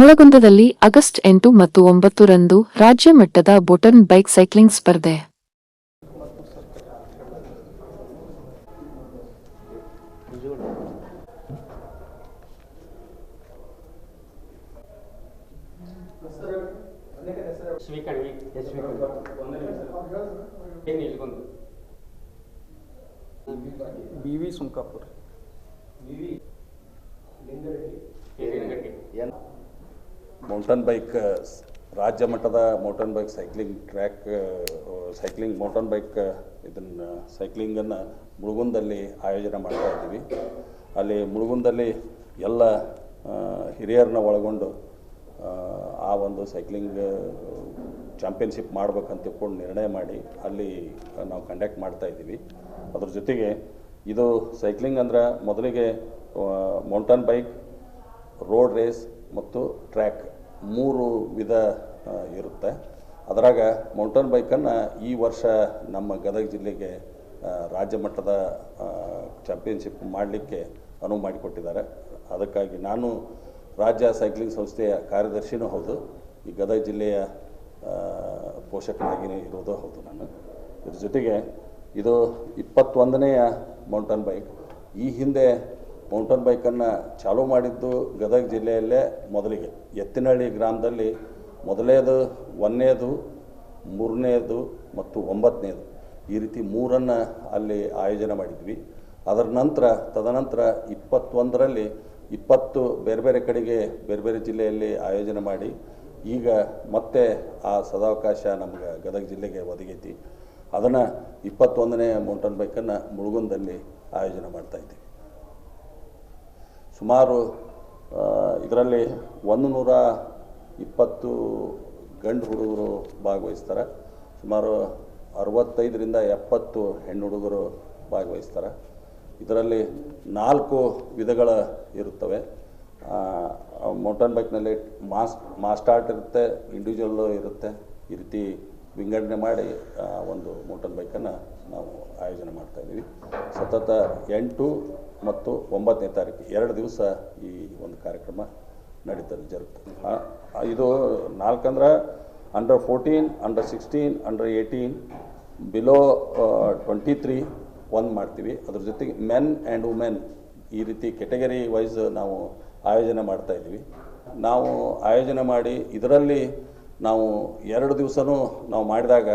ನಳಗುಂದದಲ್ಲಿ August 8 ಮತ್ತು 9 ರಂದು ರಾಜ್ಯ ಮಟ್ಟದ ಬೋಟನ್ ಬೈಕ್ ಸೈಕ್ಲಿಂಗ್ ಸ್ಪರ್ಧೆ. BV ಸುಂಕಾಪುರ ಮೌಂಟನ್ ಬೈಕ್ ರಾಜ್ಯ ಮಟ್ಟದ mountain bike cycling track cycling mountain bike ಇದನ್ನು ಸೈಕ್ಲಿಂಗನ್ನು ಮುಳುಗುಂದಲ್ಲಿ ಆಯೋಜನೆ ಮಾಡ್ತಾ ಇದ್ದೀವಿ. ಅಲ್ಲಿ ಮುಳುಗುಂದಲ್ಲಿ ಎಲ್ಲ ಹಿರಿಯರನ್ನ ಒಳಗೊಂಡು ಆ ಒಂದು ಸೈಕ್ಲಿಂಗ್ ಚಾಂಪಿಯನ್ಶಿಪ್ ಮಾಡ್ಬೇಕಂತ ತಿಳ್ಕೊಂಡು ನಿರ್ಣಯ ಮಾಡಿ ಅಲ್ಲಿ ನಾವು ಕಂಡಕ್ಟ್ ಮಾಡ್ತಾ ಇದ್ದೀವಿ. ಅದ್ರ ಜೊತೆಗೆ ಇದು ಸೈಕ್ಲಿಂಗ್ ಅಂದ್ರೆ ಮೊದಲಿಗೆ ಮೌಂಟನ್ ಬೈಕ್, ರೋಡ್ ರೇಸ್ ಮತ್ತು ಟ್ರ್ಯಾಕ್ 3 ವಿಧ ಇರುತ್ತೆ. ಅದರಾಗ ಮೌಂಟನ್ ಬೈಕನ್ನು ಈ ವರ್ಷ ನಮ್ಮ ಗದಗ ಜಿಲ್ಲೆಗೆ ರಾಜ್ಯ ಮಟ್ಟದ ಚಾಂಪಿಯನ್ಶಿಪ್ ಮಾಡಲಿಕ್ಕೆ ಅನುವು ಮಾಡಿಕೊಟ್ಟಿದ್ದಾರೆ. ಅದಕ್ಕಾಗಿ ನಾನು ರಾಜ್ಯ ಸೈಕ್ಲಿಂಗ್ ಸಂಸ್ಥೆಯ ಕಾರ್ಯದರ್ಶಿನೂ ಹೌದು, ಈ ಗದಗ ಜಿಲ್ಲೆಯ ಪೋಷಕನಾಗಿ ಇರೋದು ಹೌದು ನಾನು. ಇದ್ರ ಜೊತೆಗೆ ಇದು 21ನೇಯ ಮೌಂಟನ್ ಬೈಕ್. ಈ ಹಿಂದೆ ಮೌಂಟನ್ ಬೈಕನ್ನು ಚಾಲೂ ಮಾಡಿದ್ದು ಗದಗ ಜಿಲ್ಲೆಯಲ್ಲೇ ಮೊದಲಿಗೆ ಎತ್ತಿನಹಳ್ಳಿ ಗ್ರಾಮದಲ್ಲಿ ಮೊದಲನೇದು, 1ನೇದು, 3ನೇದು ಮತ್ತು 9ನೇದು ಈ ರೀತಿ 3 ಅಲ್ಲಿ ಆಯೋಜನೆ ಮಾಡಿದ್ವಿ. ತದನಂತರ 21ರಲ್ಲಿ 20 ಬೇರೆ ಬೇರೆ ಕಡೆಗೆ ಬೇರೆ ಬೇರೆ ಜಿಲ್ಲೆಯಲ್ಲಿ ಆಯೋಜನೆ ಮಾಡಿ ಈಗ ಮತ್ತೆ ಆ ಸದಾವಕಾಶ ನಮಗೆ ಗದಗ ಜಿಲ್ಲೆಗೆ ಒದಗೈತಿ. ಅದನ್ನು 21ನೇ ಮೌಂಟನ್ ಬೈಕನ್ನು ಮುಳುಗುಂದಲ್ಲಿ ಆಯೋಜನೆ ಮಾಡ್ತಾಯಿದ್ದೀವಿ. ಸುಮಾರು ಇದರಲ್ಲಿ 120 ಗಂಡು ಹುಡುಗರು ಭಾಗವಹಿಸ್ತಾರೆ. ಸುಮಾರು 65ರಿಂದ 70 ಹೆಣ್ಣು ಹುಡುಗರು ಭಾಗವಹಿಸ್ತಾರೆ. ಇದರಲ್ಲಿ 4 ವಿಧಗಳ ಇರುತ್ತವೆ. ಮೌಂಟನ್ ಬೈಕ್ನಲ್ಲಿ ಮಾಸ್ ಸ್ಟಾರ್ಟ್ ಇರುತ್ತೆ, ಇಂಡಿವಿಜುವಲ್ಲು ಇರುತ್ತೆ. ಈ ರೀತಿ ವಿಂಗಡಣೆ ಮಾಡಿ ಒಂದು ಮೌಂಟನ್ ಬೈಕನ್ನು ನಾವು ಆಯೋಜನೆ ಮಾಡ್ತಾಯಿದ್ದೀವಿ. ಸತತ 8 ಮತ್ತು 9ನೇ ತಾರೀಕು 2 ದಿವಸ ಈ ಒಂದು ಕಾರ್ಯಕ್ರಮ ಜರುಗ್ತದೆ. ಇದು 4 ಅಂದ್ರೆ ಅಂಡರ್ 14, ಅಂಡರ್ 16, ಅಂಡರ್ 18, ಬಿಲೋ 23 ಒಂದು ಮಾಡ್ತೀವಿ. ಅದ್ರ ಜೊತೆಗೆ ಮೆನ್ ಆ್ಯಂಡ್ ವುಮೆನ್ ಈ ರೀತಿ ಕೆಟಗರಿ ವೈಸ್ ನಾವು ಆಯೋಜನೆ ಮಾಡ್ತಾಯಿದ್ದೀವಿ. ನಾವು ಆಯೋಜನೆ ಮಾಡಿ ಇದರಲ್ಲಿ ನಾವು 2 ದಿವಸನೂ ನಾವು ಮಾಡಿದಾಗ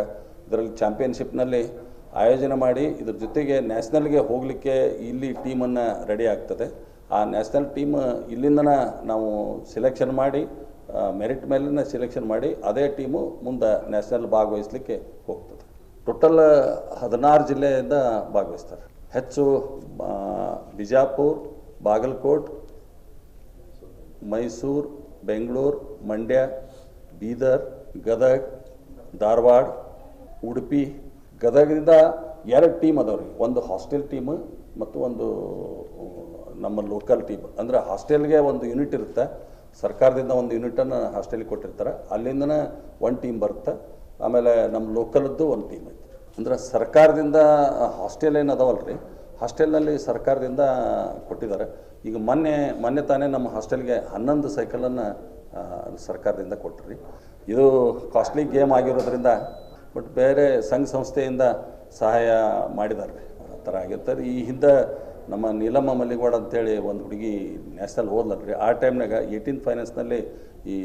ಇದರಲ್ಲಿ ಚಾಂಪಿಯನ್ಶಿಪ್ನಲ್ಲಿ ಆಯೋಜನೆ ಮಾಡಿ ಇದ್ರ ಜೊತೆಗೆ ನ್ಯಾಷನಲ್ಗೆ ಹೋಗಲಿಕ್ಕೆ ಇಲ್ಲಿ ಟೀಮನ್ನು ರೆಡಿ ಆಗ್ತದೆ. ಆ ನ್ಯಾಷನಲ್ ಟೀಮ್ ಇಲ್ಲಿಂದನೇ ನಾವು ಸೆಲೆಕ್ಷನ್ ಮಾಡಿ ಮೆರಿಟ್ ಮೇಲಿನ ಸೆಲೆಕ್ಷನ್ ಮಾಡಿ ಅದೇ ಟೀಮು ಮುಂದೆ ನ್ಯಾಷನಲ್ ಭಾಗವಹಿಸಲಿಕ್ಕೆ ಹೋಗ್ತದೆ. ಟೋಟಲ್ 16 ಜಿಲ್ಲೆಯಿಂದ ಭಾಗವಹಿಸ್ತಾರೆ. ಹೆಚ್ಚು ಬಿಜಾಪುರ, ಬಾಗಲಕೋಟ್, ಮೈಸೂರು, ಬೆಂಗಳೂರು, ಮಂಡ್ಯ, ಬೀದರ್, ಗದಗ, ಧಾರವಾಡ, ಉಡುಪಿ. ಗದಗದಿಂದ 2 ಟೀಮ್ ಅದಾವ್ರಿ. ಒಂದು ಹಾಸ್ಟೆಲ್ ಟೀಮ್ ಮತ್ತು ಒಂದು ನಮ್ಮ ಲೋಕಲ್ ಟೀಮ್. ಅಂದರೆ ಹಾಸ್ಟೆಲ್ಗೆ ಒಂದು ಯೂನಿಟ್ ಇರುತ್ತೆ, ಸರ್ಕಾರದಿಂದ ಒಂದು ಯೂನಿಟನ್ನು ಹಾಸ್ಟೆಲಿಗೆ ಕೊಟ್ಟಿರ್ತಾರೆ, ಅಲ್ಲಿಂದನೇ 1 ಟೀಮ್ ಬರುತ್ತೆ. ಆಮೇಲೆ ನಮ್ಮ ಲೋಕಲದ್ದು 1 ಟೀಮ್ ಐತೆ. ಅಂದರೆ ಸರ್ಕಾರದಿಂದ ಹಾಸ್ಟೆಲ್ ಏನು ಅದಾವಲ್ರಿ, ಹಾಸ್ಟೆಲ್ನಲ್ಲಿ ಸರ್ಕಾರದಿಂದ ಕೊಟ್ಟಿದ್ದಾರೆ. ಈಗ ಮೊನ್ನೆ ತಾನೇ ನಮ್ಮ ಹಾಸ್ಟೆಲ್ಗೆ 11 ಸೈಕಲನ್ನು ಸರ್ಕಾರದಿಂದ ಕೊಟ್ಟರಿ. ಇದು ಕಾಸ್ಟ್ಲಿ ಗೇಮ್ ಆಗಿರೋದ್ರಿಂದ ಬಟ್ ಬೇರೆ ಸಂಘ ಸಂಸ್ಥೆಯಿಂದ ಸಹಾಯ ಮಾಡಿದ್ದಾರೆ. ಆ ಥರ ಆಗಿರ್ತಾರೆ. ಈ ಹಿಂದೆ ನಮ್ಮ ನೀಲಮ್ಮ ಮಲ್ಲಿಗೌಡ ಅಂತೇಳಿ ಒಂದು ಹುಡುಗಿ ನ್ಯಾಷನಲ್ ಹೋದ್ಲಲ್ರಿ, ಆ ಟೈಮ್ನಾಗ 18 ಫೈನಾನ್ಸ್ನಲ್ಲಿ ಈ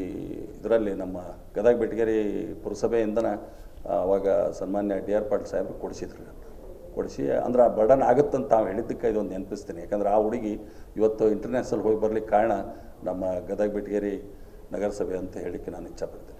ಇದರಲ್ಲಿ ನಮ್ಮ ಗದಗ ಬೆಟಗೇರಿ ಪುರಸಭೆಯಿಂದನೇ ಅವಾಗ ಸನ್ಮಾನ್ಯ DR ಪಾಟೀಲ್ ಸಾಹೇಬರು ಕೊಡಿಸಿ ಅಂದ್ರೆ ಆ ಬರ್ಡನ್ ಆಗುತ್ತಂತ ತಾವು ಹೇಳಿದ್ದಕ್ಕೆ ಇದೊಂದು ನೆನಪಿಸ್ತೀನಿ. ಯಾಕಂದ್ರೆ ಆ ಹುಡುಗಿ ಇವತ್ತು ಇಂಟರ್ನ್ಯಾಷನಲ್ ಹೋಗಿ ಬರ್ಲಿಕ್ಕೆ ಕಾರಣ ನಮ್ಮ ಗದಗ ಬೆಟಗೇರಿ ನಗರಸಭೆ ಅಂತ ಹೇಳಿಕ್ಕೆ ನಾನು ಇಚ್ಛಪಡ್ತೀನಿ.